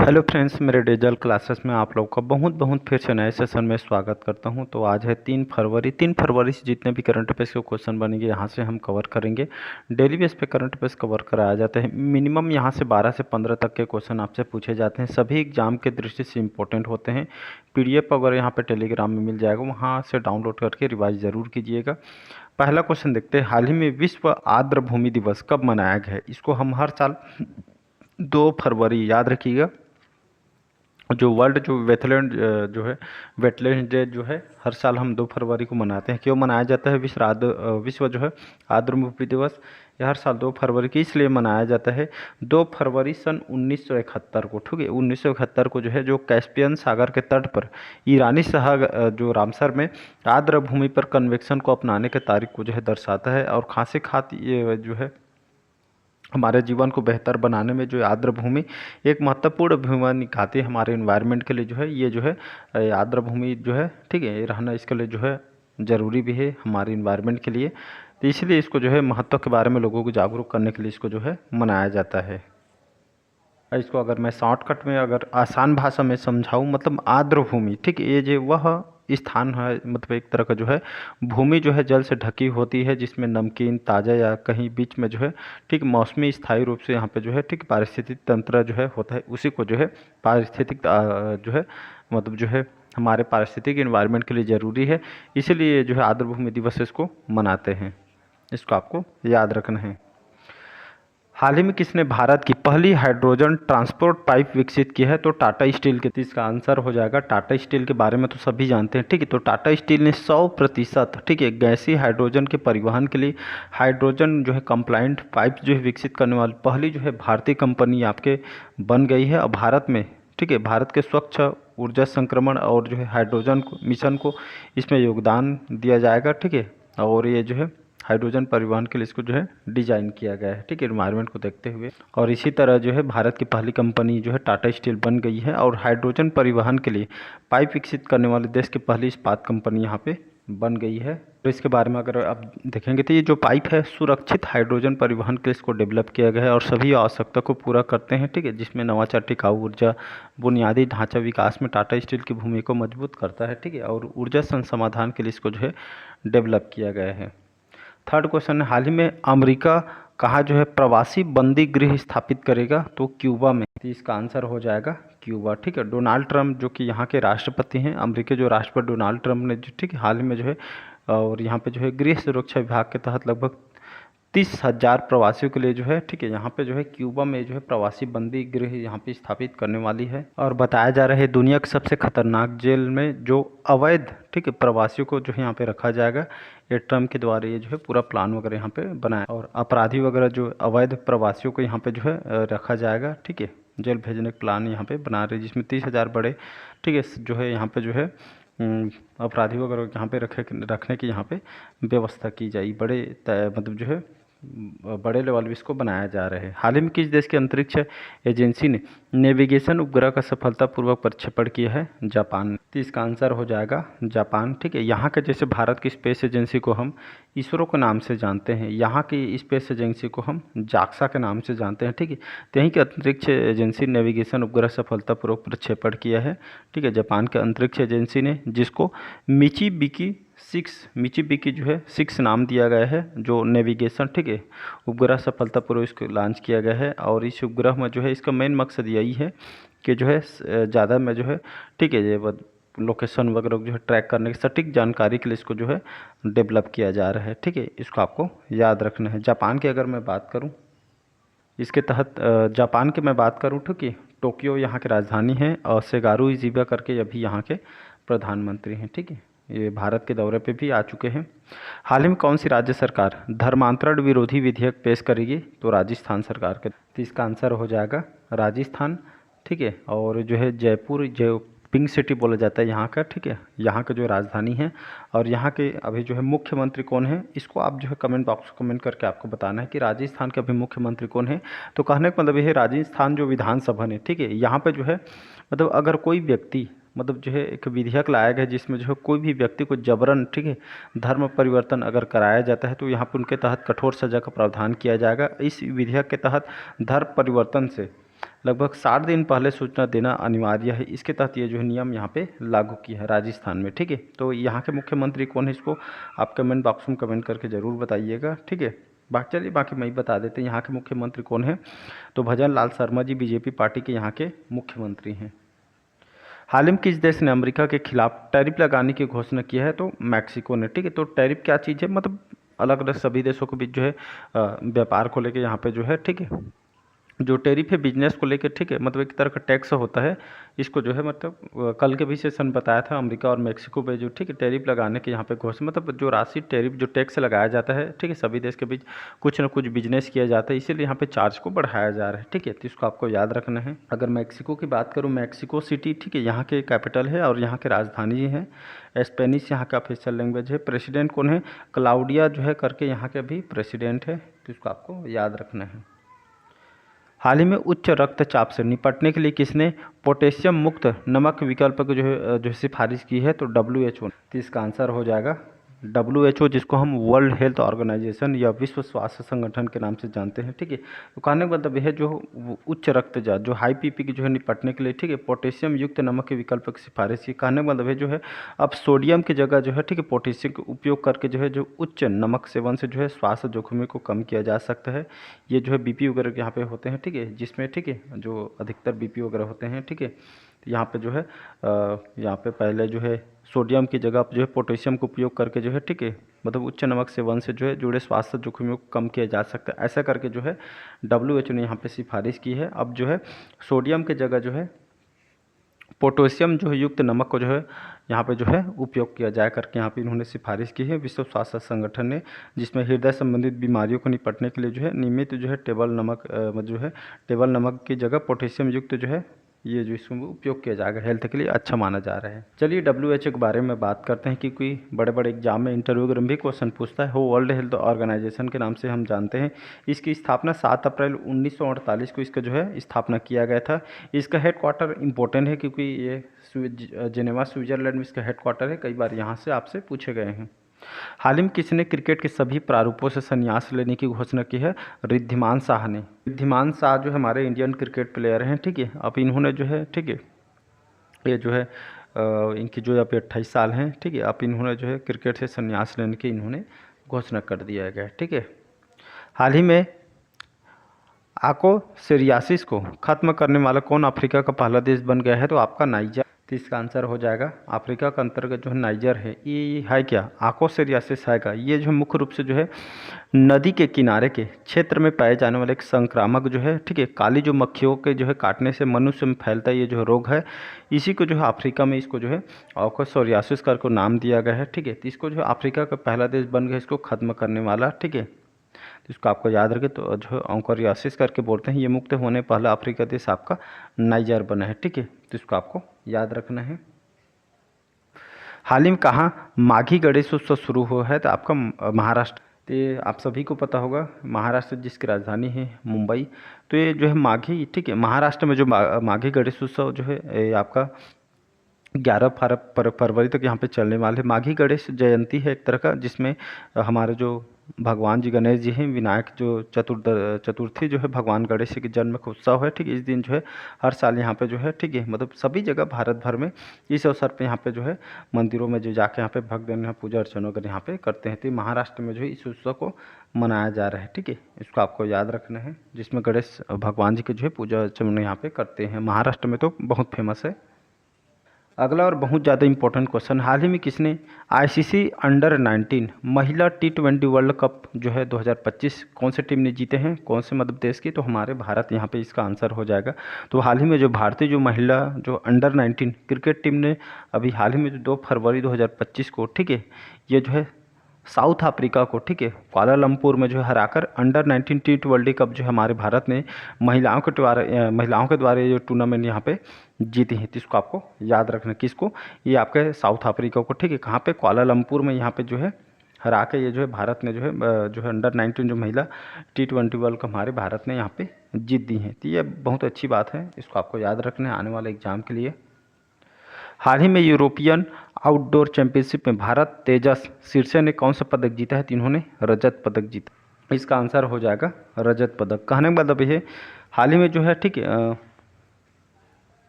Hello friends, मेरे digital classes में आप लोगों का बहुत बहुत फिर से नए सेशन में स्वागत करता हूं। तो आज है 3 फरवरी से जितने भी करंट अफेयर्स के क्वेश्चन बनेंगे यहाँ से हम कवर करेंगे। डेली बेस पे करंट अफेयर्स कवर कराया जाता है। मिनिमम यहाँ से 12 से 15 तक के क्वेश्चन आपसे पूछे जाते हैं। सभी एग्जाम के दृष्टि से इंपॉर्टेंट होते हैं। PDF अगर यहाँ पर टेलीग्राम में मिल जाएगा, वहाँ से डाउनलोड करके रिवाइज ज़रूर कीजिएगा। पहला क्वेश्चन देखते हैं, हाल ही में विश्व आर्द्र भूमि दिवस कब मनाया गया है? इसको हम हर साल 2 फरवरी, याद रखिएगा। जो वर्ल्ड जो वेटलैंड जो है वेटलैंड डे जो है हर साल हम 2 फरवरी को मनाते हैं। क्यों मनाया जाता है विश्व जो है आर्द्र भूमि दिवस? यह हर साल 2 फरवरी की इसलिए मनाया जाता है। 2 फरवरी सन 1971 को, ठीक है, 1971 को जो है, जो कैस्पियन सागर के तट पर ईरानी शहर जो रामसर में आर्द्र भूमि पर कन्वेक्शन को अपनाने के तारीख को जो है दर्शाता है। और खासे खास ये जो है हमारे जीवन को बेहतर बनाने में जो आर्द्र भूमि एक महत्वपूर्ण भूमिका निभाती है हमारे इन्वायरमेंट के लिए। जो है ये जो है आर्द्र भूमि जो है, ठीक है, ये रहना इसके लिए जो है ज़रूरी भी है हमारे इन्वायरमेंट के लिए। तो इसलिए इसको जो है महत्व के बारे में लोगों को जागरूक करने के लिए इसको जो है मनाया जाता है। इसको अगर मैं शॉर्टकट में अगर आसान भाषा में समझाऊं, मतलब आर्द्र भूमि, ठीक है, ये जो वह स्थान है, मतलब एक तरह का जो है भूमि जो है जल से ढकी होती है, जिसमें नमकीन, ताज़ा या कहीं बीच में जो है, ठीक, मौसमी स्थायी रूप से यहाँ पे जो है, ठीक, पारिस्थितिक तंत्र जो है होता है, उसी को जो है पारिस्थितिक जो है, मतलब जो है हमारे पारिस्थितिक इन्वायरमेंट के लिए ज़रूरी है। इसीलिए जो है आर्द्र भूमि दिवस इसको मनाते हैं। इसको आपको याद रखना है। हाल ही में किसने भारत की पहली हाइड्रोजन ट्रांसपोर्ट पाइप विकसित की है? तो टाटा स्टील के। तो इसका आंसर हो जाएगा टाटा स्टील। के बारे में तो सभी जानते हैं, ठीक है। तो टाटा स्टील ने 100%, ठीक है, गैसीय हाइड्रोजन के परिवहन के लिए हाइड्रोजन जो है कंप्लाइंट पाइप जो है विकसित करने वाली पहली जो है भारतीय कंपनी आपके बन गई है। और भारत में, ठीक है, भारत के स्वच्छ ऊर्जा संक्रमण और जो है हाइड्रोजन मिशन को इसमें योगदान दिया जाएगा, ठीक है। और ये जो है हाइड्रोजन परिवहन के लिए इसको जो है डिजाइन किया गया है, ठीक है, एनवायरनमेंट को देखते हुए। और इसी तरह जो है भारत की पहली कंपनी जो है टाटा स्टील बन गई है और हाइड्रोजन परिवहन के लिए पाइप विकसित करने वाले देश की पहली इस्पात कंपनी यहाँ पे बन गई है। तो इसके बारे में अगर आप देखेंगे तो ये जो पाइप है सुरक्षित हाइड्रोजन परिवहन के लिए इसको डेवलप किया गया है और सभी आवश्यकता को पूरा करते हैं, ठीक है, जिसमें नवाचार, टिकाऊ ऊर्जा, बुनियादी ढांचा विकास में टाटा स्टील की भूमिका को मजबूत करता है, ठीक है। और ऊर्जा समाधान के लिए इसको जो है डेवलप किया गया है। थर्ड क्वेश्चन है, हाल ही में अमेरिका कहाँ जो है प्रवासी बंदी गृह स्थापित करेगा? तो क्यूबा में। तो इसका आंसर हो जाएगा क्यूबा, ठीक है। डोनाल्ड ट्रंप जो कि यहाँ के राष्ट्रपति हैं, अमेरिका जो राष्ट्रपति डोनाल्ड ट्रंप ने जो, ठीक है, हाल ही में जो है और यहाँ पे जो है गृह सुरक्षा विभाग के तहत लगभग 30,000 प्रवासियों के लिए जो है, ठीक है, यहाँ पे जो है क्यूबा में जो है प्रवासी बंदी गृह यहाँ पे स्थापित करने वाली है। और बताया जा रहा है दुनिया की सबसे खतरनाक जेल में जो अवैध, ठीक है, प्रवासियों को जो है यहाँ पे रखा जाएगा। ये ट्रम्प के द्वारा ये जो है पूरा प्लान वगैरह यहाँ पे बनाया और अपराधी वगैरह जो अवैध प्रवासियों को यहाँ पे जो है रखा जाएगा, ठीक है। जेल भेजने का प्लान यहाँ पे बना रहे, जिसमें 30,000 बड़े, ठीक है, जो है यहाँ पे जो है अपराधी वगैरह यहाँ पे रखने की यहाँ पे व्यवस्था की जाए। बड़े मतलब जो है बड़े लेवल पे इसको बनाया जा रहा है। हाल ही में किस देश की अंतरिक्ष एजेंसी ने नेविगेशन उपग्रह का सफलतापूर्वक प्रक्षेपण किया है? जापान। तो इसका आंसर हो जाएगा जापान, ठीक है। यहाँ के जैसे भारत की स्पेस एजेंसी को हम इसरो के नाम से जानते हैं, यहाँ की स्पेस एजेंसी को हम जाक्सा के नाम से जानते हैं, ठीक है। तो यहीं की अंतरिक्ष एजेंसी नेविगेशन उपग्रह सफलतापूर्वक प्रक्षेपण किया है, ठीक है, जापान के अंतरिक्ष एजेंसी ने, जिसको मिचिबिकी जो है 6 नाम दिया गया है, जो नेविगेशन, ठीक है, उपग्रह सफलतापूर्वक इसको लॉन्च किया गया है। और इस उपग्रह में जो है इसका मेन मकसद यही है कि जो है ज़्यादा में जो है, ठीक है, ये लोकेशन वगैरह जो है ट्रैक करने की सटीक जानकारी के लिए इसको जो है डेवलप किया जा रहा है, ठीक है। इसको आपको याद रखना है। जापान की अगर मैं बात करूँ, इसके तहत जापान की मैं बात करूँ, ठीक है, टोक्यो यहाँ की राजधानी है और सेगारू इजीबा करके अभी यहाँ के प्रधानमंत्री हैं, ठीक है। ये भारत के दौरे पे भी आ चुके हैं। हाल ही में कौन सी राज्य सरकार धर्मांतरण विरोधी विधेयक पेश करेगी? तो राजस्थान सरकार के। तो इसका आंसर हो जाएगा राजस्थान, ठीक है। और जो है जयपुर, जो पिंक सिटी बोला जाता है यहाँ का, ठीक है, यहाँ का जो राजधानी है। और यहाँ के अभी जो है मुख्यमंत्री कौन है, इसको आप जो है कमेंट बॉक्स कमेंट करके आपको बताना है कि राजस्थान के अभी मुख्यमंत्री कौन है। तो कहने का मतलब ये है राजस्थान जो विधानसभा है, ठीक है, यहाँ पे जो है मतलब अगर कोई व्यक्ति, मतलब जो है एक विधेयक लाया गया जिसमें जो है कोई भी व्यक्ति को जबरन, ठीक है, धर्म परिवर्तन अगर कराया जाता है तो यहाँ पर उनके तहत कठोर सजा का प्रावधान किया जाएगा। इस विधेयक के तहत धर्म परिवर्तन से लगभग 60 दिन पहले सूचना देना अनिवार्य है। इसके तहत ये जो है नियम यहाँ पे लागू किया है राजस्थान में, ठीक है। तो यहाँ के मुख्यमंत्री कौन है, इसको आप कमेंट बॉक्स में कमेंट करके ज़रूर बताइएगा, ठीक है। बाकी मैं ही बता देते हैं यहाँ के मुख्यमंत्री कौन है। तो भजन लाल शर्मा जी बीजेपी पार्टी के यहाँ के मुख्यमंत्री हैं। हाल ही में किस देश ने अमेरिका के खिलाफ टैरिफ लगाने की घोषणा की है, तो मैक्सिको ने, ठीक है। तो टैरिफ क्या चीज़ है, मतलब अलग अलग सभी देशों के बीच जो है व्यापार को लेके यहाँ पे जो है, ठीक है, जो टैरिफ है बिजनेस को लेकर, ठीक है, मतलब एक तरह का टैक्स होता है। इसको जो है मतलब कल के भी सेशन बताया था, अमेरिका और मैक्सिको पे जो, ठीक है, टैरिफ लगाने के यहाँ पे घोषणा, मतलब जो राशि टैरिफ जो टैक्स लगाया जाता है, ठीक है, सभी देश के बीच कुछ ना कुछ बिजनेस किया जाता है, इसीलिए यहाँ पे चार्ज को बढ़ाया जा रहा है, ठीक है। तो इसको आपको याद रखना है। अगर मैक्सिको की बात करूँ, मैक्सिको सिटी, ठीक है, यहाँ के कैपिटल है और यहाँ के राजधानी है। स्पेनिश यहाँ का ऑफिशियल लैंग्वेज है। प्रेसिडेंट कौन है, क्लाउडिया जो है करके यहाँ के भी प्रेसिडेंट है, तो इसको आपको याद रखना है। हाल ही में उच्च रक्तचाप से निपटने के लिए किसने पोटेशियम मुक्त नमक विकल्प को जो सिफारिश की है, तो WHO। तो इसका आंसर हो जाएगा WHO, जिसको हम वर्ल्ड हेल्थ ऑर्गेनाइजेशन या विश्व स्वास्थ्य संगठन के नाम से जानते हैं, ठीक है। तो कहने का मतलब यह है जो उच्च रक्तचाप जो हाई पीपी की जो है निपटने के लिए, ठीक है, पोटेशियम युक्त नमक के विकल्प की सिफारिश की। कहने का मतलब है जो है अब सोडियम की जगह जो है, ठीक है, पोटेशियम का उपयोग करके जो है जो उच्च नमक सेवन से जो है स्वास्थ्य जोखिम को कम किया जा सकता है। ये जो है बीपी वगैरह यहाँ पे होते हैं, ठीक है, जिसमें, ठीक है, जो अधिकतर बीपी वगैरह होते हैं, ठीक है, तो यहाँ पे जो है यहाँ पे पहले जो है सोडियम की जगह जो है पोटेशियम का उपयोग करके जो है, ठीक है, मतलब उच्च नमक सेवन से जो है जुड़े स्वास्थ्य जोखिमों को कम किया जा सकता है। ऐसा करके जो है WHO ने यहाँ पे सिफारिश की है। अब जो है सोडियम की जगह जो है पोटेशियम जो है युक्त नमक को जो है यहाँ पे जो है उपयोग किया जाए करके यहाँ पे इन्होंने सिफारिश की है विश्व स्वास्थ्य संगठन ने, जिसमें हृदय संबंधित बीमारियों को निपटने के लिए जो है नियमित जो है टेबल नमक की जगह पोटेशियम युक्त जो है ये जो इसमें उपयोग किया जाएगा, हेल्थ के लिए अच्छा माना जा रहा है। चलिए WHO के बारे में बात करते हैं कि कोई बड़े बड़े एग्जाम में इंटरव्यू वगैरह में भी क्वेश्चन पूछता है। वो वर्ल्ड हेल्थ ऑर्गेनाइजेशन के नाम से हम जानते हैं। इसकी स्थापना 7 अप्रैल 1948 को इसका जो है स्थापना किया गया था। इसका हेडक्वार्टर इंपॉर्टेंट है क्योंकि ये जेनेवा स्विट्जरलैंड में इसका हेडक्वार्टर है। कई बार यहाँ से आपसे पूछे गए हैं। हाल ही में किसने क्रिकेट के सभी प्रारूपों से संन्यास लेने की घोषणा की है, रिद्धिमान शाह ने। रिद्धिमान शाह जो हमारे इंडियन क्रिकेट प्लेयर हैं, ठीक है, अब इन्होंने जो है, ठीक है, ये जो है इनकी जो अब 28 साल हैं, ठीक है, अब इन्होंने जो है क्रिकेट से संन्यास लेने की इन्होंने घोषणा कर दिया गया, ठीक है। हाल ही में आकोसेरियासिस को खत्म करने वाला कौन अफ्रीका का पहला देश बन गया है, तो आपका नाइजर। तो इसका आंसर हो जाएगा अफ्रीका का अंतर्गत जो है नाइजर है। ये है क्या, आकोसेरियासिस है का, ये जो मुख्य रूप से जो है नदी के किनारे के क्षेत्र में पाए जाने वाले एक संक्रामक जो है, ठीक है, काली जो मक्खियों के जो है काटने से मनुष्य में फैलता है ये जो रोग है, इसी को जो है अफ्रीका में इसको जो है आकोसेरियासिस कर को नाम दिया गया है, ठीक है। तो इसको जो है अफ्रीका का पहला देश बन गया इसको खत्म करने वाला, ठीक है। तो इसको आपको याद रखें। तो जो ऑन्कोरियासिस करके बोलते हैं, ये मुक्त होने पहला अफ्रीका देश आपका नाइजर बना है, ठीक है। तो इसको आपको याद रखना है। हाल ही में कहाँ माघी गणेश उत्सव शुरू हुआ है, तो आपका महाराष्ट्र। तो ये आप सभी को पता होगा, महाराष्ट्र जिसकी राजधानी है मुंबई। तो ये जो है माघी, ठीक है, महाराष्ट्र में जो माघी गणेश उत्सव जो है ये आपका 11 फरवरी तक यहाँ पे चलने वाले माघी गणेश जयंती है एक तरह का, जिसमें हमारे जो भगवान जी गणेश जी हैं, विनायक जो चतुर्थी जो है भगवान गणेश जी के जन्म का उत्सव है, ठीक है। इस दिन जो है हर साल यहाँ पे जो है, ठीक है, मतलब सभी जगह भारत भर में इस अवसर पे यहाँ पे जो है मंदिरों में जो जाके यहाँ पे भक्तजन यहाँ पूजा अर्चना वगैरह यहाँ पे करते हैं। तो महाराष्ट्र में जो है इस उत्सव को मनाया जा रहा है, ठीक है। इसको आपको याद रखना है, जिसमें गणेश भगवान जी की जो है पूजा अर्चना यहाँ पे करते हैं। महाराष्ट्र में तो बहुत फेमस है। अगला और बहुत ज़्यादा इंपॉर्टेंट क्वेश्चन, हाल ही में किसने आईसीसी अंडर 19 महिला T20 वर्ल्ड कप जो है 2025 कौन से टीम ने जीते हैं, कौन से मतलब देश की, तो हमारे भारत यहाँ पे इसका आंसर हो जाएगा। तो हाल ही में जो भारतीय जो महिला जो अंडर 19 क्रिकेट टीम ने अभी हाल ही में जो 2 फरवरी 2025 को, ठीक है, ये जो है साउथ अफ्रीका को, ठीक है, कुआलालंपुर में जो है हराकर अंडर 19 T20 कप जो है हमारे भारत ने महिलाओं के द्वारा ये टूर्नामेंट यहाँ पे जीती है। तो इसको आपको याद रखना, किसको, ये आपके साउथ अफ्रीका को, ठीक है, कहाँ पे, कुआलालंपुर में यहाँ पे जो है हरा के ये जो है भारत ने जो है अंडर 19 जो महिला T20 वर्ल्ड कप हमारे भारत ने यहाँ पे जीत दी है। तो ये बहुत अच्छी बात है, इसको आपको याद रखना है आने वाले एग्जाम के लिए। हाल ही में यूरोपियन आउटडोर चैंपियनशिप में भारत तेजस शीर्षे ने कौन सा पदक जीता है, तो इन्होंने रजत पदक जीता। इसका आंसर हो जाएगा रजत पदक। कहने का मतलब ये हाल ही में जो है, ठीक है,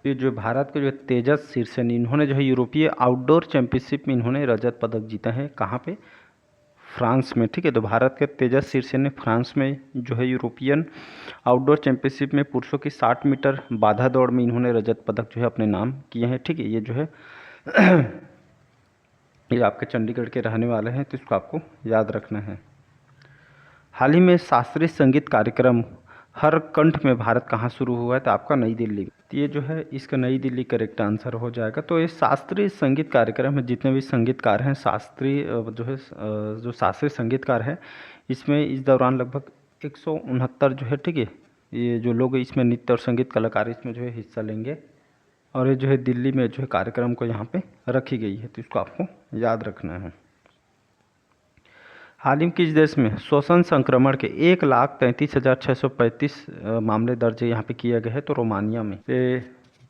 ये जो भारत के जो तेजस शीर्षन, इन्होंने जो है यूरोपीय आउटडोर चैंपियनशिप में इन्होंने रजत पदक जीता है। कहाँ पे? फ्रांस में। ठीक है, तो भारत के तेजस शीर्षन ने फ्रांस में जो है यूरोपियन आउटडोर चैंपियनशिप में पुरुषों की 60 मीटर बाधा दौड़ में इन्होंने रजत पदक जो है अपने नाम किए हैं। ठीक है, ये जो है ये आपके चंडीगढ़ के रहने वाले हैं, तो इसको आपको याद रखना है। हाल ही में शास्त्रीय संगीत कार्यक्रम हर कंठ में भारत कहाँ शुरू हुआ है? तो आपका नई दिल्ली। तो ये जो है इसका नई दिल्ली करेक्ट आंसर हो जाएगा। तो ये शास्त्रीय संगीत कार्यक्रम है, जितने भी संगीतकार हैं शास्त्रीय जो है जो शास्त्रीय संगीतकार है, इसमें इस दौरान लगभग 169 जो है, ठीक है, ये जो लोग इसमें नृत्य और संगीत कलाकार इसमें जो है हिस्सा लेंगे। और ये जो है दिल्ली में जो है कार्यक्रम को यहाँ पे रखी गई है, तो इसको आपको याद रखना है। हाल ही में किस देश में श्वसन संक्रमण के 1,33,635 मामले दर्ज यहाँ पे किया गया है? तो रोमानिया में।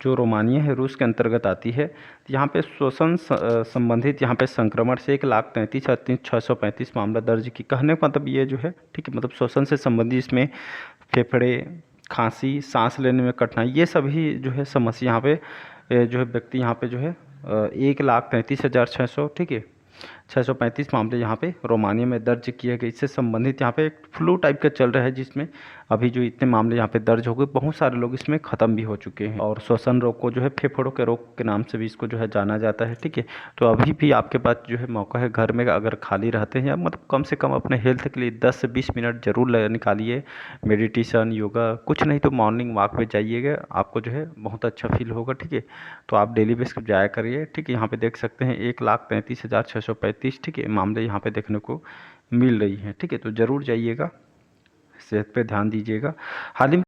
जो रोमानिया है रूस के अंतर्गत आती है। यहाँ पे श्वसन संबंधित यहाँ पे संक्रमण से 1,33,635 मामला दर्ज की। कहने का मतलब ये जो है, ठीक है, मतलब श्वसन से संबंधित इसमें फेफड़े, खांसी, सांस लेने में कठिनाई, ये सभी जो है समस्या यहाँ पे जो है व्यक्ति यहाँ पे जो है 1,33,600, ठीक है, 635 मामले यहाँ पे रोमानिया में दर्ज किए गए। इससे संबंधित यहाँ पे एक फ्लू टाइप का चल रहा है, जिसमें अभी जो इतने मामले यहाँ पे दर्ज हो गए, बहुत सारे लोग इसमें ख़त्म भी हो चुके हैं। और श्वसन रोग को जो है फेफड़ों के रोग के नाम से भी इसको जो है जाना जाता है। ठीक है, तो अभी भी आपके पास जो है मौका है, घर में अगर खाली रहते हैं या मतलब कम से कम अपने हेल्थ के लिए 10 से 20 मिनट जरूर निकालिए। मेडिटेशन, योगा, कुछ नहीं तो मॉर्निंग वॉक पे जाइएगा, आपको जो है बहुत अच्छा फील होगा। ठीक है, तो आप डेली बेस पर जाया करिए। ठीक है, यहाँ पे देख सकते हैं 1,33,635, ठीक है, मामले यहाँ पे देखने को मिल रही हैं। ठीक है, तो ज़रूर जाइएगा, सेहत पे ध्यान दीजिएगा। हाल ही में